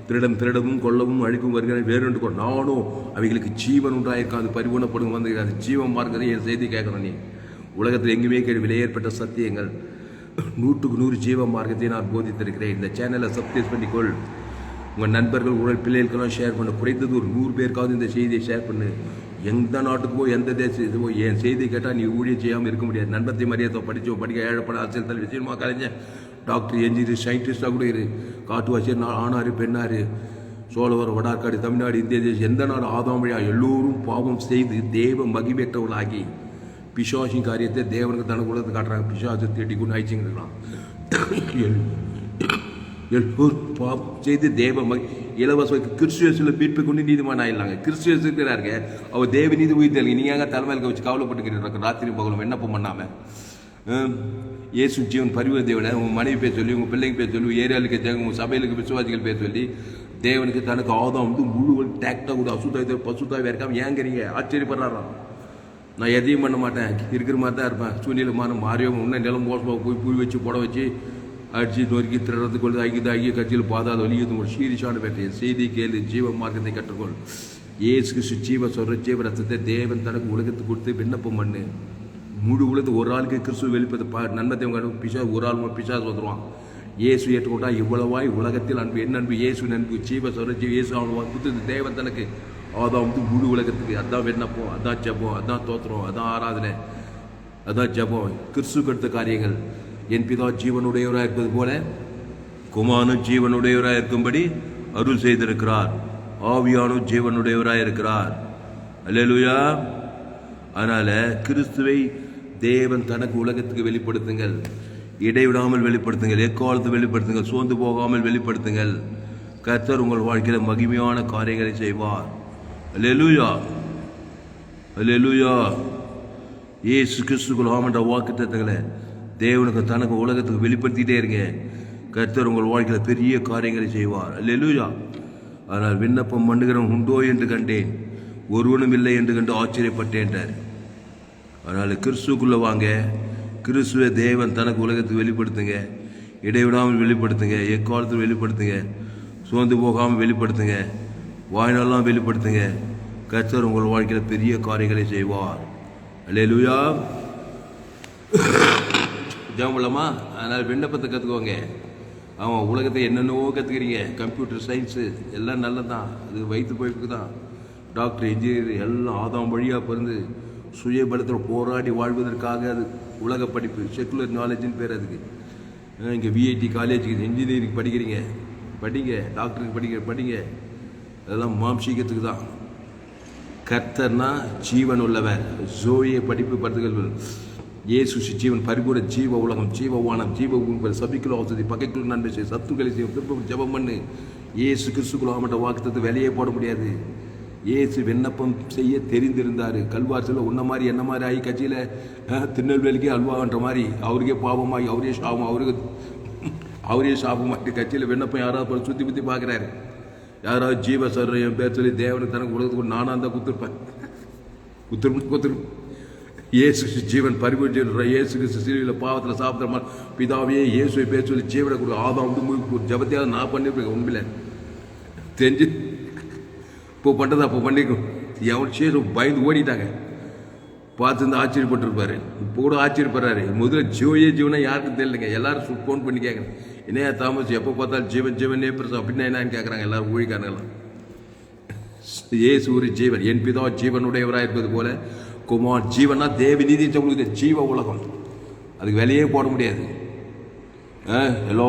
திருடவும் கொல்லவும் அழிக்கும் வருகிறேன் வேறு நானும் அவைகளுக்கு ஜீவன் உண்டாயிருக்காது பரிபூர்ணப்படும் வந்து ஜீவன் மார்க்கதை என் செய்தி கேட்கணும். நீ உலகத்தில் எங்குமே விலையேற்பட்ட சத்தியங்கள் 100க்கு 100 ஜீவ மார்க்கத்தை நான் போதித்திருக்கிறேன். இந்த சேனலை சப்ஸ்கிரைப் பண்ணிக்கொள். உங்கள் நண்பர்கள் உங்கள் பிள்ளைகளுக்கெல்லாம் ஷேர் பண்ணு. குறைந்தது ஒரு 100 பேருக்காவது இந்த செய்தியை ஷேர் பண்ணு. எந்த நாட்டுக்கோ எந்த தேசத்துக்கோ என் செய்தி கேட்டால் நீ ஊழியம் செய்யாமல் இருக்க முடியாது. நண்பத்தை மரியாதை படிக்க ஏழப்பட அரசியல் தலைவர் விஷயமா கலைஞர் டாக்டர் என்ஜினியர் சயின்டிஸ்டாக கூட இரு. காட்டுவாசியர் ஆணாரு பெண்ணாரு சோழவர் வடார்காடு தமிழ்நாடு இந்திய தேசம் எந்த நாடு ஆதாம் வழியா எல்லோரும் பாவம் செய்து தேவ மகிமேற்றவர்களாகி பிசாசின் காரியத்தை தேவனுக்கு தனக்கு உலகத்தை காட்டுறாங்க. பிசாசு தேடி கொண்டு ஆயிடுச்சுங்கிறான். எல்லோரும் பாவம் செய்து தேவ இலவச கிறிஸ்துவ மீட்பை கொண்டு நீதிமான ஆயிடலாங்க. கிறிஸ்துவ இருக்கிறாருங்க. அவர் தேவ நீதி உயிர்த்தல். நீங்க தலைமையில் வச்சு கவலைப்பட்டுக்கிறீங்க ராத்திரி பகலும் விண்ணப்பம் பண்ணாமல். இயேசு ஜீவன் பரிவு தேவனை உங்கள் மனைவி பேர் சொல்லி, உங்கள் பிள்ளைங்க பேர் சொல்லி, ஏரியாவுக்கு ஜெக உங்கள் சபையிலுக்கு விசுவாசிகள் பேர் சொல்லி தேவனுக்கு தனக்கு ஆதாம் வந்து முழு டேக்டாக கூட அசுத்தாய் பசுத்தாவே இருக்காம ஏங்கிறீங்க ஆச்சரியப்படுறாராம். நான் எதையும் பண்ண மாட்டேன், இருக்கிற மாதிரி தான் இருப்பேன். சூழ்நிலை மாறியோ இன்னும் நிலம் மோசமாக போய் புய் வச்சு புட வச்சு அடிச்சு நொறுக்கி திருறது கொண்டு ஐக்கிய கட்சியில் பாதாத வலியுது ஒரு சீரியஸான பேட்டை செய்தி கேளு ஜீவ மார்க்கத்தை கற்றுக்கொள். ஏசு கிறிஸ்து ஜீவ சொல்ற ஜீவ ரத்தத்தை தேவன் தனக்கு உலகத்துக்கு கொடுத்து விண்ணப்பம் பண்ணு. முழு உலகத்து ஒரு ஆளுக்கு கிறிஸ்துவ வெளிப்பது நன்மை தேவன் பிசா ஒரு ஆள் பிசாசு வந்துடுவான். இயேசு ஏற்றுக்கொண்டா இவ்வளவாய் உலகத்தில் அன்பு என்ன அன்பு இயேசு நன்பு ஜீவ சொல்ற இயேசு அவன் கொடுத்து தேவன் தனக்கு அதான் வந்து முழு உலகத்துக்கு அதான் விண்ணப்பம், அதான் ஜபம், அதான் தோத்திரம், அதான் ஆராதனை, அதான் ஜபம். கிறிஸ்துக்கு அடுத்த காரியங்கள் என் பிதா ஜீவனுடையவராக இருப்பது போல குமாரனும் ஜீவனுடையவராக இருக்கும்படி அருள் செய்திருக்கிறார். ஆவியானும் ஜீவனுடையவராக இருக்கிறார். அல்லேலூயா. அதனால கிறிஸ்துவை தேவன் தனக்கு உலகத்துக்கு வெளிப்படுத்துங்கள், இடைவிடாமல் வெளிப்படுத்துங்கள், எக்காலத்து வெளிப்படுத்துங்கள், சோர்ந்து போகாமல் வெளிப்படுத்துங்கள். கர்த்தர் உங்கள் வாழ்க்கையில் மகிமையான காரியங்களை செய்வார். அல்லேலூயா, அல்லேலூயா. இயேசு கிறிஸ்துக்குள் ஆமென்ற வாக்குத்தத்தங்களை தேவனுக்கு தனக்கு உலகத்துக்கு வெளிப்படுத்திட்டே இருங்க. கர்த்தர் உங்கள் வாழ்க்கையில் பெரிய காரியங்களை செய்வார். அல்லேலூயா. ஆனால் விண்ணப்பம் பண்ணுகிறவன் உண்டோ என்று கண்டேன், ஒருவனும் இல்லை என்று கண்டு ஆச்சரியப்பட்டேன். அதனால் கிறிஸ்துக்குள்ளே வாங்க. கிறிஸ்துவை தேவன் தனக்கு உலகத்துக்கு வெளிப்படுத்துங்க, இடைவிடாமல் வெளிப்படுத்துங்க, எக்காலத்தில் வெளிப்படுத்துங்க, சோர்ந்து போகாமல் வெளிப்படுத்துங்க, வாய்நாளெல்லாம் வெளிப்படுத்துங்க. கர்த்தர் உங்கள் வாழ்க்கையில் பெரிய காரியங்களை செய்வார். அல்லேலூயா. ஜெபம் பண்ணலாமா? அதனால் விண்ணப்பத்தை கற்றுக்குவாங்க. அவன் உலகத்தை என்னென்னவோ கற்றுக்கிறீங்க, கம்ப்யூட்டர் சயின்ஸு எல்லாம் நல்லதான், அது வயிற்று போய்க்கு தான். டாக்டர், இன்ஜினியர் எல்லாம் ஆதாம் வழியாக பிறந்து சுயபலத்தில் போராடி வாழ்வதற்காக அது உலக படிப்பு, செக்குலர் நாலேஜின்னு பேர் அதுக்கு. இங்கே விஐடி காலேஜுக்கு இன்ஜினியரிங் படிக்கிறீங்க, படிங்க. டாக்டருக்கு படிங்க. அதெல்லாம் மாம்சீகத்துக்கு தான். கர்த்தர்னா ஜீவன் உள்ளவர். ஜோயே படிப்பு படுத்துகள் இயேசு ஜீவன் பரிபூர்ண ஜீவ உலகம், ஜீவவானம், ஜீவ உங்கள் சபிக்குள்ள வசதி பகைக்குள்ள நன்மை செய்ய சத்துக்களை செய்யும் திரும்ப ஜபம் பண்ணு. இயேசு கிறிஸ்துக்குள்ள அவன்கிட்ட வாக்குத்தத்தை வெளியே போட முடியாது. இயேசு விண்ணப்பம் செய்ய தெரிந்திருந்தார். கல்வாரில் உன்ன மாதிரி என்ன மாதிரி ஆகி கட்சியில் திருநெல்வேலிக்கே அல்வான்ற மாதிரி அவருக்கே பாவமாகி அவரே சாபமாகி கட்சியில் விண்ணப்பம் யாராவது சுற்றி பற்றி பார்க்குறாரு. யாராவது ஜீவ சொல்ற பேர் சொல்லி தேவனுக்கு தனக்கு உலகத்துக்கு நானாக இருந்தால் குத்துரு இயேசு ஜீவன் பரிபூர்ண இயேசு கிறிஸ்து சிலுவையில் பாவத்தில் சாப்பிட்ற மாதிரி பிதாவே இயேசுவை பேர் சொல்லி ஜீவனை கொடு. ஆதாம் வந்து ஜபத்தையாவது நான் பண்ணிருப்பேன். உண்மையில தெரிஞ்சு இப்போ பண்ணுறதா அப்போ பண்ணிருக்கோம். எவன் சேரும் பயந்து ஓடிட்டாங்க. பார்த்து வந்து ஆச்சரியப்பட்டிருப்பாரு. இப்போ கூட ஆச்சரியப்படுறாரு. முதல்ல ஜீவனா யாருக்கும் தெரியலைங்க. எல்லாரும் ஃபோன் பண்ணி கேட்குறேன், என்னையா தாமஸ் எப்போ பார்த்தாலும் ஜீவனே பிரசம் அப்படின்னா என்னன்னு கேட்குறாங்க எல்லாரும் ஊழிக்காரங்களாம். இயேசு ஒரு ஜீவன், என் பிதா ஜீவனுடையவராக இருப்பது போல குமார் ஜீவனா தேவ நீதி சொல்லுது. ஜீவ உலகம் அதுக்கு வெளியே போட முடியாது. எல்லா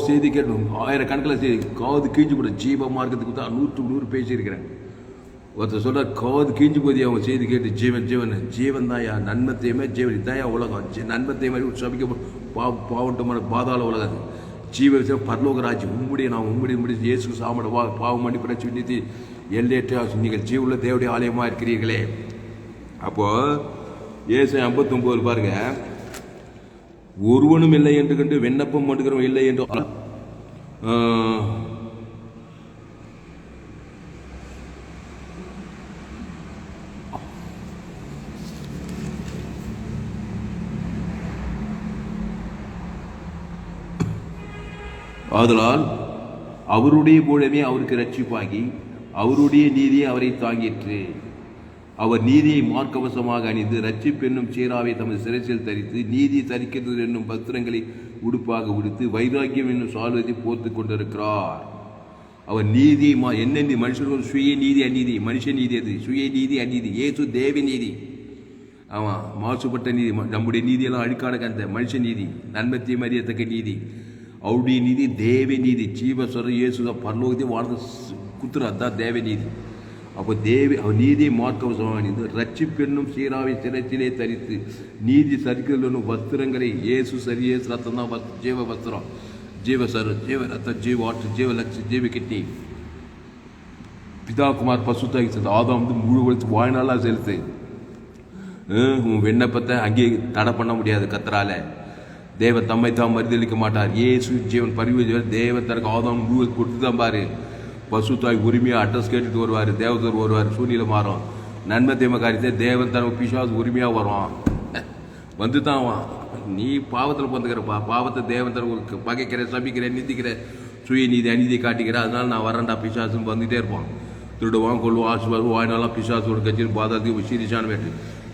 செய்தி கேட்கணும், ஆயிரக்கணக்கில் செய்தி காது கீஞ்சு கூட ஜீவ மார்க்கத்துக்கு தான் 100 பேசியிருக்கிறேன். ஒருத்தர் சொல்ற காது கீஞ்சு போதி அவங்க செய்தி கேட்டு ஜீவன் தான் யா நன்மத்தையுமே ஜீவன் இதான் யா உலகம். நன்மத்தை மாதிரி சபிக்க பாவட்டமான பாதாள உலகம். ஜீவ பரலோக ராஜ்யம் உம்முடைய இயேசு சாமட பாவம் மணி பிரச்சனை நிதி எல்லையற்ற நீங்கள் ஜீவுள்ள தேவடைய ஆலயமாக இருக்கிறீர்களே. அப்போ ஏசாயா 59 பாருங்க, ஒருவனும் இல்லை என்று கண்டு விண்ணப்பம் பண்ணுகிறவன் இல்லை என்று ஆதலால் அவருடைய போலவே அவருக்கு ரட்சிப்பாகி அவருடைய நீதியை அவரை தாங்கிற்று. அவர் நீதியை மார்க்கவசமாக அணிந்து ரட்சிப்பு என்னும் சீராவை தமது சிரசில் தரித்து நீதி தரிக்கிறது என்னும் பத்திரங்களை உடுப்பாக உடுத்து வைராக்கியம் என்னும் சால்வதை போர்த்து கொண்டிருக்கிறார். அவர் நீதி என்ன மனுஷன் சுய நீதி அநீதி, மனுஷன் நீதி அது சுய நீதி அநீதி. ஏசு தேவ நீதி. ஆமாம், மாசுபட்ட நீதி. நம்முடைய நீதியெல்லாம் அழுக்கான கந்த மனுஷன் நீதி, நன்மத்தை மறியத்தக்க நீதி. அவருடைய நீதி தேவ நீதி. ஜீவஸ்வர இயேசு பரலோகத்தை வாழ்ந்து குத்துற அதுதான் தேவ நீதி. அப்போ அவர் நீதியை மார்க்கவசமாக ரட்சிப்பு என்னும் சீராவை சிரத்திலே தரித்து நீதி சரிக்கிறது என்னும் வஸ்திரங்களை இயேசு இயேசு ரத்தம் தான் ஜீவ வஸ்திரம், ஜீவ ரத்தம், ஜீவ ஆற்று, ஜீவ லட்சி, ஜீவ கிட்னி. பிதா குமார் பசுத்தாகி செலுத்து. ஆதாம் வந்து முழு வளர்த்து வாழ்நாளாக செலுத்து. உன் விண்ணப்பத்தை அங்கேயே தடை பண்ண முடியாது. கத்தரால தேவ தம்மை தாம் மறுதளிக்க மாட்டார். இயேசு ஜீவன் பரிவு தேவ தனக்கு ஆதாம் முழு கொடுத்து தான் பாரு. பசுத்தாய் உரிமையாக அட்ரஸ் கேட்டுட்டு வருவார், தேவதூர் வருவார், சூழ்நிலை மாறும். நன்மை தீமை காரியத்தை தேவன் தர பிசாசு உரிமையாக வருவான், வந்து தான் நீ பாவத்தில் பிறந்துக்கிறப்பா, பாவத்தை தேவன் தர பகைக்கிறேன், சபிக்கிறேன், நிந்திக்கிறேன், சுய நீதி அநீதியை காட்டிக்கிறேன், அதனால நான் வரேன்டா பிசாசுன்னு வந்துகிட்டே இருப்பான். திருடுவான், கொள்ளுவான், ஆசுவான், வாய்னாலாம் பிசாசோட கட்சியில் பாதாதி சீரியஸான வேட்டு.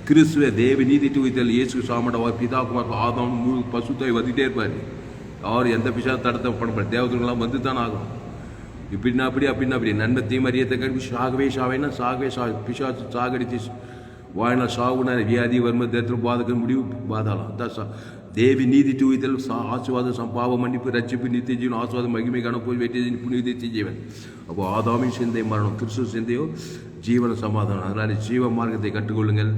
கிறிஸ்துவ தேவ நீதி துவைத்தல் இயேசு சாமட பிதாகுமார் ஆதாம் முழு பசுத்தாய் வந்துகிட்டே இருப்பார். அவர் எந்த பிசாசு தடத்தை பண்ண தேவதெல்லாம் வந்து தான் ஆகும். இப்படின்னா அப்படி நன்மை தீமறியத்தை கழிவு சாகவே சாவேன்னா சாகவே பிசாசு சாகடிச்சு வாயினா சாகுனார், வியாதி வறுமை தேர்தல் பாதக முடிவு பாதாளம். அதான் தேவி நீதி துவைத்தல் ஆசுவாதம் பாவ மன்னிப்பு ரட்சிப்பு நித்திய ஜீவன் ஆசுவாதம் மகிமை காணப்போய் வெற்றி புனித ஜீவன். அப்போ ஆதாமின் சிந்தை மரணம், கிறிஸ்துவ சிந்தையோ ஜீவன சமாதானம். அதனால் ஜீவ மார்க்கத்தை கற்றுக்கொள்ளுங்கள்.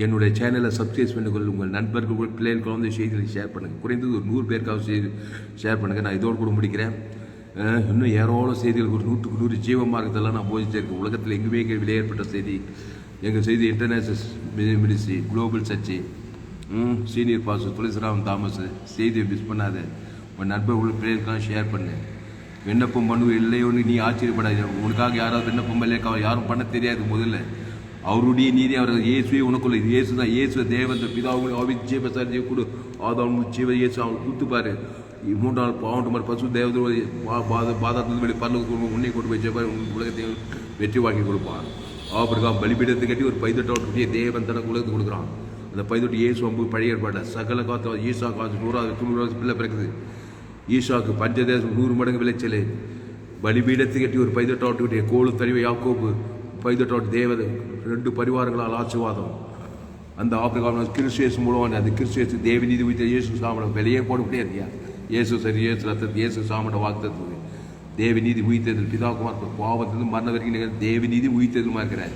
என்னுடைய சேனலை சப்ஸ்கிரைப் பண்ணிக்கொள்ளுங்கள். உங்கள் நண்பர்கள் பிள்ளைகள் குழந்தை செய்திகளை ஷேர் பண்ணுங்கள். குறைந்தது ஒரு 100 பேருக்காவது செய்தி ஷேர் பண்ணுங்கள். நான் இதோடு கூட முடிக்கிறேன். இன்னும் ஏராளம் செய்திகள், ஒரு 100க்கு 100 ஜீவ மார்க்கத்தெல்லாம் நான் போதிச்சே இருக்கேன். உலகத்தில் எங்குமே விலையேற்பட்ட செய்தி எங்கள் செய்தி international ministry, global church, senior pastor Thulasiram Thomas. செய்தியை மிஸ் பண்ணாத. உன் நண்பர்கள் பிள்ளைகளுக்கெல்லாம் ஷேர் பண்ணு. விண்ணப்பம் பண்ணுவ இல்லையோன்னு நீ ஆச்சரியப்படாது. உனக்காக யாராவது விண்ணப்பம் இல்லையா யாரும் பண்ண தெரியாது. முதல்ல அவருடைய நீதி அவர் இயேசுவே உனக்குள்ள, இயேசு தான். இயேசு தேவன் பிதாவும் அவிஜீவ சர்ஜீவ கொடு ஆதாம் ஜீவ இயேசு அவன் கொடுத்துப்பாரு. 3 நாள் பாவண்டு மாதிரி பசு தேவதை பாதாளத்தில் வெளி பல்லு உன்னை கொண்டு போய் ஜெப உலகத்தை வெற்றி வாங்கி கொடுப்பான். அவருக்கா பலிபீடத்தை கட்டி ஒரு பைதொட்டை தேவன் தனக்கு உலகத்துக்கு கொடுக்குறான். அந்த பைதொட்டி இயேசு அம்பு பழைய ஏற்பாடு சகல காத்து ஈசா காசு 100 பிள்ளை பிறக்குது. ஈசாவுக்கு பஞ்சதேசம் 100 மடங்கு விளைச்சல். பலிபீடத்தை கட்டி ஒரு பைதொட்டாட்டு கோளு தனிவை யாக்கோப்பு பைதொட்டாட்டு தேவதை 2 பரிவாரங்களால் ஆசீர்வாதம். அந்த ஆப்பிரிக்காவில் கிறிஸ்துவேசு மூலமான அந்த கிறிஸ்துவேசு தேவி நீதி உயிர்த்த இயேசு சாமடம் வெளியே போட முடியாது. இயேசு சரி இயேசு ரத்தத்தை இயேசு சாமட வாக்குத்தது தேவி நீதி உயிர்த்ததில் பிதாகுமார் பாவத்திலிருந்து மரண வரைக்கும் தேவி நீதி உயிர்த்ததுமா இருக்கிறார்.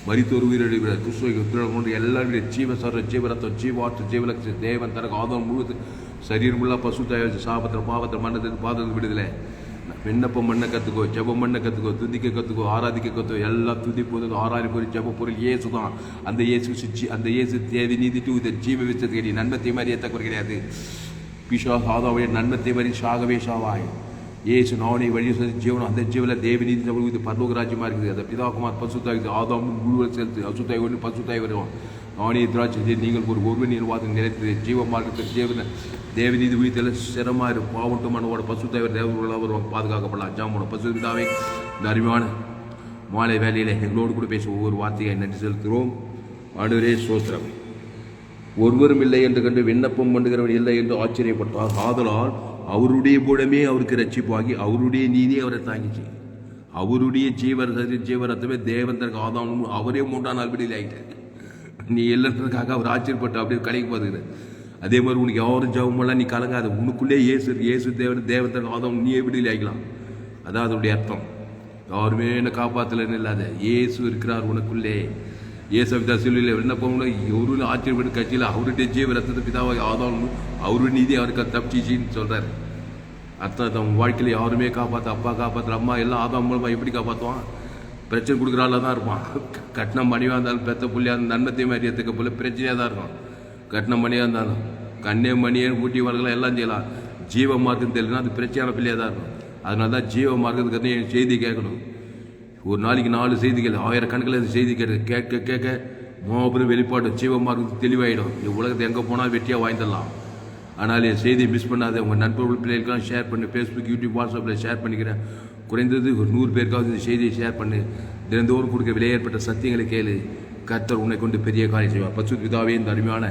மரித்தோர் உயிரிழக்கிறார். கிறிஸ்துவ எல்லாருடைய ஜீவசர ஜீவரத்தம் ஜீவாற்று ஜீவலட்ச தேவன் தனக்கு ஆதம் முழுவது சரீரமுள்ள பசு தயாரிச்சு சாபத்தில் பாவத்தில் மன்னத்துக்கு பாதத்தில் விடுதலை. விண்ணப்பம் பண்ண கற்றுக்கோ, ஜெபம் பண்ண கற்றுக்கோ, துதிக்க கற்றுக்கோ, ஆராதிக்க கற்றுக்கோ. எல்லாம் துதி போது ஆராதி பொருள் ஜெப பொருள் இயேசு தான். அந்த இயேசு சிச்சி அந்த இயேசு தேவி நீதி தூத ஜீவ விச்சது கிடையாது. நன்மத்தை மாதிரி ஏற்ற கிடையாது. பிஷா சாதாவுடைய நன்மத்தை மாதிரி சாகவே சாவாய். ஏசு நானே வழி ஜீவனம். அந்த ஜீவனில் தேவி நீதி இது பரலோக ராஜ்யமாக இருக்குது. அந்த பிதாகுமார் பசுத்தாய் ஆதாம் முழுவதும் செலுத்து அசுத்தாய் ஒன்று பசுத்தாய் வரும். நானே திராட்சை நீங்கள் ஒருவன் நிர்வாகம் நிலைத்து ஜீவ மார்க்கத்தில் ஜீவன தேவநீதி உயிர்த்தல சிரமமாக இருக்கும். பாவட்டும் மனவோட பசுத்தாய் தேவர்களாக வருவாங்க, பாதுகாக்கப்படலாம். ஜாமோட பசு பிதாவை இந்த அருமையான மாலை வேலையில் எங்களோடு கூட பேச ஒவ்வொரு வார்த்தையை நன்றி செலுத்துகிறோம். ஆண்டவரே ஸ்தோத்திரம். ஒருவரும் இல்லை என்று கண்டு விண்ணப்பம் பண்ணுகிறவன் இல்லை என்று ஆச்சரியப்பட்டார். ஆதலால் அவருடைய குணமே அவருக்கு ரட்சிப்பாகி அவருடைய நீதியை அவரை தாங்கிச்சு. அவருடைய ஜீவரத்தமே தேவன் தனக்கு ஆதாம் அவரே 3ஆம் நாள் விடுதலை ஆகிட்டார். நீ இல்லைன்றதுக்காக அவர் ஆச்சரியப்பட்டு அப்படியே கலைக்கு பார்த்துக்கிற. அதே மாதிரி உனக்கு யாரும் ஜெபமெல்லாம் நீ கலங்காத. உனக்குள்ளே இயேசு தேவன் தனக்கு ஆதாம் நீயே விடுதலை ஆகிக்கலாம். அதான் அதனுடைய அர்த்தம். யாருமே என்னை காப்பாற்றலன்னு இல்லாத இயேசு இருக்கிறார் உனக்குள்ளே. இயேசுவிதா சிலுவையில் விண்ணப்பம்ல ஒரு ஆச்சரியப்பட்டு கட்சியில் அவருடைய ஜீவ ரத்தத்தை பிதாவாக ஆதாம் அவருடைய நீதி அவருக்கு தப்பிச்சின்னு சொல்கிறார். அர்த்தம் அவன் வாழ்க்கையில் யாருமே காப்பாற்ற, அப்பா காப்பாற்றுற, அம்மா எல்லாம் ஆதாம் மூலமாக எப்படி காப்பாற்றுவான்? பிரச்சனை கொடுக்குறால தான் இருப்பான். கட்டினம் மணியாக இருந்தாலும் பெத்த புள்ளியாக இருந்தாலும் நன்மத்தை மாதிரி ஏற்றுக்க போல பிரச்சனையாக தான் இருக்கும். கட்டினம் மணியாக இருந்தாலும் கண்ணே மணியே ஊட்டி வரலாம் எல்லாம் செய்யலாம். ஜீவ மார்க்கம் தெரியலனா அது பிரச்சனையான பிள்ளையாக தான் இருக்கும். அதனால தான் ஜீவ மார்க்கத்துக்கு என் செய்தி கேட்கணும். ஒரு நாளைக்கு 4 செய்திகள் 1000 கணக்கில் செய்தி கேட்க கேட்க மாபெரும் வெளிப்பாடு ஜீவ மார்க்கத்துக்கு தெளிவாயிடும். உலகத்தை எங்கே போனால் வெட்டியாக வாங்கிடலாம். ஆனால் என் செய்தியை மிஸ் பண்ணாத. உங்கள் நண்பர்கள் பிள்ளைகளுக்கெல்லாம் ஷேர் பண்ணி ஃபேஸ்புக் யூடியூப் வாட்ஸ்அப்பில் ஷேர் பண்ணிக்கிறேன். குறைந்தது ஒரு 100 பேருக்காவது இந்த செய்தியை ஷேர் பண்ணு. தினந்தோறும் கொடுக்க விலையேற்பட்ட சத்தியங்களை கேளு. கர்த்தர் உன்னை கொண்டு பெரிய காரியம் செய்வார். பசுத்த பிதாவே இந்த அருமையான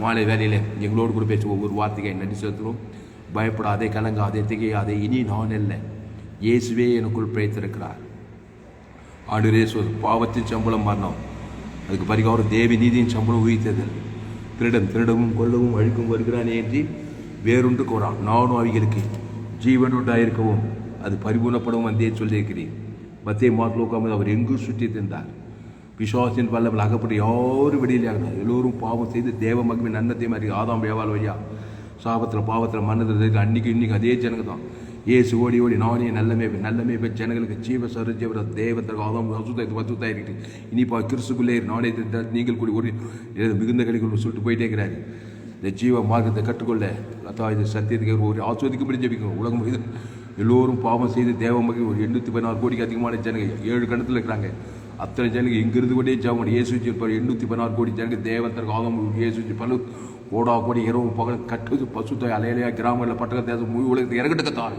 மாலை வேலையில் எங்களோடு கூட பேச ஒவ்வொரு வார்த்தையை நன்றி செலுத்துகிறோம். பயப்படாதே, கலங்காதே, திகையாதே. இனி நான் இல்லை, இயேசுவே எனக்குள் பிழைத்திருக்கிறார். ஆண்டவரே பாவத்தின் சம்பளம் மரணம், அதுக்கு பரிகாரம் தேவி நீதியின் சம்பளம் உயிர்த்தது. திருடவும் கொல்லவும் அழிக்கும் வருகிறானே என்று வேறொன்று கோரான். நானும் அவைகளுக்கு ஜீவனுண்டாயிருக்கவும் அது பரிபூர்ணப்படவும் வந்தே சொல்லியிருக்கிறேன். மத்திய மார்க் அவர் எங்கும் சுற்றி தின்றார். பிசாசின் வல்லவர்கள் அகப்பட்டு யாரும் வெளியிலாகிறார். எல்லோரும் பாவம் செய்து தேவ மகிமை நன்னத்தை மாதிரி ஆதாம் வேவால் வழியா சாபத்தில் பாவத்தில் மன்னது அன்றைக்கி அதே ஜனங்க தான். ஏசு ஓடி நானே நல்லமே ஜனங்களுக்கு ஜீவ சருஜீவர தேவத்திற்கு ஆதாம் வசுத்தாய் இருக்கு. இனிப்பா கிறிஸ்துக்குள்ளே நானே நீங்கள் கூடி ஒரு மிகுந்த கடைகள் சொல்லிட்டு போயிட்டே இருக்கிறாரு. இந்த ஜீவ மார்க்கத்தை கற்றுக்கொள்ள அத்தா இது சத்தியத்துக்கு ஒரு ஆஸ்வதிக்கும்படி ஜெபிக்கணும். உலகம் இது எல்லோரும் பாவம் செய்து தேவ மகிழ் ஒரு 816 கோடிக்கு அதிகமான ஜனங்க 7 கணத்தில் இருக்கிறாங்க. அத்தனை ஜனங்க இங்கிருந்து கொண்டே ஜாமன் இயேசுச்சி இருப்பார். 816 கோடி ஜனங்க தேவன் தனக்கு ஆகம் இயேசுச்சி பல கோடா கோடி இரவு பகல் கட்டுவது பசுத்தாய் அலையலையா கிராமங்களில் பட்டக தேசம் முழு உலகத்தை இறக்கட்டத்தான்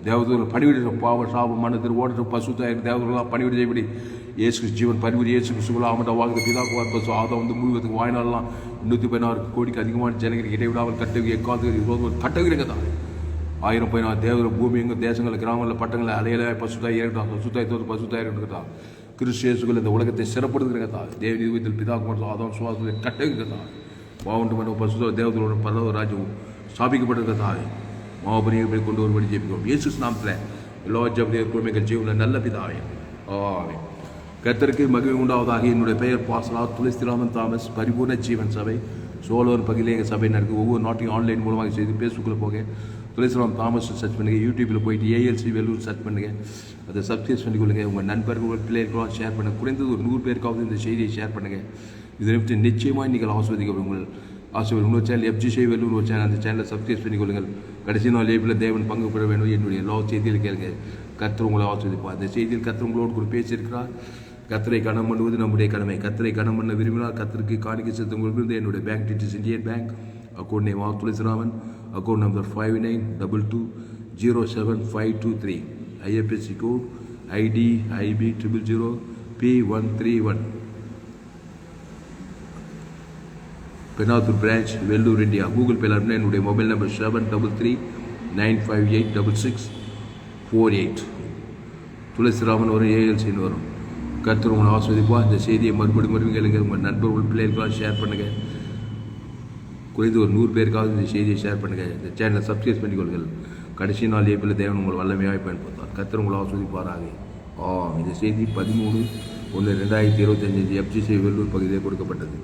தேவதூர் பணிவிட பாவ சாபம் மனத்தில் ஓடுற பசுத்தாய் தேவதூரெலாம் பணிவிட செய்யப்படி இயேசு ஜீவன் பரிவிட இயேசு கிறிஸ்துவ ஆமட்ட வாழ்க்கை பிதாக்குவார் பசு ஆதம் வந்து முழுவதுக்கு வாய்நாளெலாம் 816 கோடிக்கு அதிகமான ஜனங்களுக்கு இடைவிடாமல் கட்டவி எக்காலத்துக்கு கட்டவிருங்க தான் 1000 தேவர பூமி எங்கள் தேசங்களில் கிராமங்களில் பட்டங்களில் அலையலையா பசுத்தாய் இறக்கட்டும் பசுத்தாய் தோறு பசுத்தாய் இருக்கட்டும் கிறிஸ்தியேசுகள் இந்த உலகத்தை சிறப்படுத்துகிறதா தேவ நிறுவனத்தில் பிதாக்குமார் ஆதம் சுவாசத்தை கட்டவிருக்கதா மாவட்டம் மன பசுத்த தேவதோட பல்லவ ராஜ்யம் ஸ்தாபிக்கப்பட்டிருக்கதா மாபரியை கொண்டு ஒருபடி ஜெபிக்கிறோம் இயேசு நாமத்தில் எல்லா ஜபதிய குழுமைகள் ஜீவனில் நல்ல பிதாவே ஆமென். கர்த்தருக்கு மகிமை உண்டாவதாக. என்னுடைய பெயர் பாஸ்லா துளசிராமன் தாமஸ். பரிபூர்ண ஜீவன் சபை சோழர் பகுதியில் எங்கள் சபை நடக்குது. ஒவ்வொரு நாட்டையும் ஆன்லைன் மூலமாக செய்து ஃபேஸ்புக்கில் போக துளசிராம் தாமஸ் சர்ச் பண்ணுங்கள். யூடியூப்பில் போயிட்டு ஏஎல்சி வெல்லூர் சர்ச் பண்ணுங்கள். அதை சப்ஸ்கிரைப் பண்ணிக்கொள்ளுங்கள். உங்கள் நண்பர்கள் பிள்ளைகளுக்கெல்லாம் ஷேர் பண்ணுங்கள். குறைந்தது ஒரு 100 பேருக்காவது இந்த செய்தியை ஷேர் பண்ணுங்கள். இதை நிச்சயமாக நீங்கள் ஆஸ்வதிக்க உங்கள் ஆசிரியர் இன்னொரு சேனல் FGC வெல்லூர் ஒரு சேனல், அந்த சேனலை சப்ஸ்கிரைப் பண்ணிக்கொள்ளுங்கள். கடைசி நாள் லேபில் தேவன் பங்கு பெற வேண்டும். என்னுடைய எல்லா செய்தியில் கேளுங்க. கர்த்தர் உங்களை ஆஸ்வதிப்பார். அந்த செய்தியில் கர்த்தர் உங்களோடு கூட பேசியிருக்கிறார். கர்த்தரை கனம் பண்ணுவது நம்முடைய கடமை. கர்த்தரை கனம் பண்ண விரும்பினால் கர்த்தருக்கு காணிக்கை செலுத்த உங்களுக்கு என்னுடைய bank details Indian bank account name Thulasiraman, account number 5922075523, IFSC code ID IB 000P131, Penathur branch, Vellore, India. Google பேல என்னுடைய மொபைல் நம்பர் 7339586648. துளசிராமன் வரும், ALCன்னு வரும். கர்த்தர் உங்களை ஆஸ்வதிப்பா. இந்த செய்தியை மறுபடியும் கேளுங்க. உங்கள் நண்பர்கள் பிள்ளைகளுக்கெல்லாம் ஷேர் பண்ணுங்கள். குறைந்து ஒரு 100 பேருக்காவது இந்த செய்தியை ஷேர் பண்ணுங்கள். இந்த சேனலை சப்ஸ்கிரைப் பண்ணிக்கொள்ளுங்கள். கடைசி நாள் ஏப்பில் தேவன் உங்களை வல்லமையாக பயன்படுத்தார். கர்த்தர் உங்களை ஆஸ்வதிப்பாராக. இந்த செய்தி 13/1/2025 FGC வெல்லூர் பகுதியில் கொடுக்கப்பட்டது.